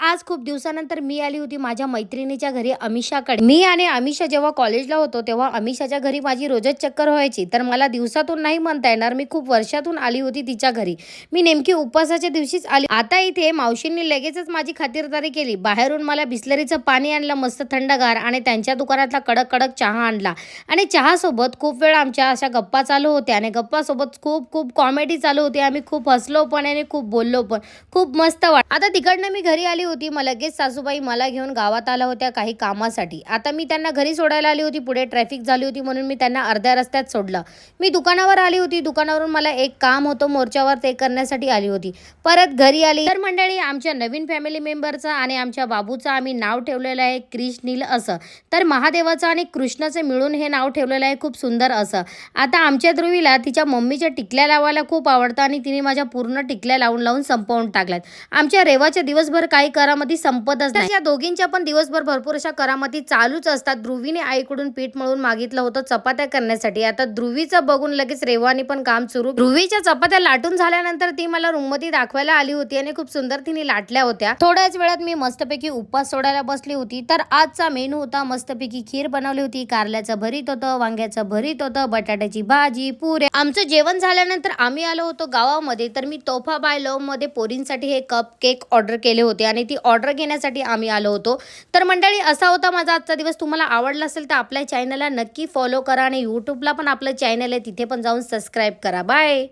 आज खूप दिवसानंतर मी आली होती माझ्या मैत्रिणीच्या घरी अमिषाकडे। मी आणि अमिषा जेव्हा कॉलेजला होतो तेव्हा अमिषाच्या घरी माझी रोजच चक्कर व्हायची, तर मला दिवसातून नाही म्हणता येणार, मी खूप वर्षातून आली होती तिच्या घरी। मी नेमकी उपवासाच्या दिवशीच आली। आता इथे मावशींनी लगेचच माझी खातिरदारी केली, बाहेरून मला बिस्लरीचं पाणी आणलं मस्त थंडगार आणि त्यांच्या दुकानातला कडक कडक चहा आणला आणि चहासोबत खूप वेळ आमच्या अशा गप्पा चालू होत्या आणि गप्पासोबत खूप खूप कॉमेडी चालू होती। आम्ही खूप हसलो पण आणि खूप बोललो पण, खूप मस्त वाटलं। आता तिकडनं मी घरी आली होती, मग लगेच सासूबाई मला घेऊन गावात आल्या होत्या काही कामासाठी। आता मी त्यांना घरी सोडायला आली होती, पुढे ट्रॅफिक झाली होती म्हणून मी त्यांना अर्ध्या रस्त्यात सोडलं। मी दुकानावर आली होती, दुकानावरून मला एक काम होतं मोर्चावर, ते करण्यासाठी आली होती। परत घरी आली तर मंडळी आमच्या नवीन फॅमिली मेंबरचं आणि आमच्या बाबूचं आम्ही नाव ठेवलेलं आहे क्रिश नील असं। तर महादेवाचं आणि कृष्णाचं मिळून हे नाव ठेवलेलं आहे, खूप सुंदर असं। आता आमच्या ध्रुवीला तिच्या मम्मीच्या टिकल्या लावायला खूप आवडतं आणि तिने माझ्या पूर्ण टिकल्या लावून लावून संपवून टाकल्यात। आमच्या रेवाच्या दिवसभर काही करामती संपतच नाही, या दोघींच्या पण दिवसभर भरपूर अशा करामती चालूच असतात। ध्रुवीने आईकडून पीठ मळून मागितलं होतं चपात्या करण्यासाठी, आता ध्रुवीचं बघून लगेच रेवाने पण काम सुरू। ध्रुवीच्या चपात्या लाटून झाल्यानंतर ती मला रूममध्ये दाखवायला आली होती आणि खूप सुंदर तिने लाटल्या होत्या। थोड्याच वेळात मी मस्तपैकी उपवास सोडायला बसली होती। तर आजचा मेनू होता मस्तपैकी खीर बनवली होती, कारल्याचं भरीत होतं, वांग्याचं भरीत होतं, बटाट्याची भाजी, पुऱ्या। आमचं जेवण झाल्यानंतर आम्ही आलो होतो गावामध्ये, तर मी तोफा बाय लव मध्ये पोरींसाठी हे कप केक ऑर्डर केले होते आणि ती ऑर्डर घेण्यासाठी आम्ही आलो होतो। तर मंडळी असा होता माझा आजचा दिवस। तुम्हाला आवडला असेल तर आपल्या चॅनलला नक्की फॉलो करा आणि यूट्यूबला पण आपलं चॅनल आहे, तिथे पण जाऊन सबस्क्राईब करा। बाय।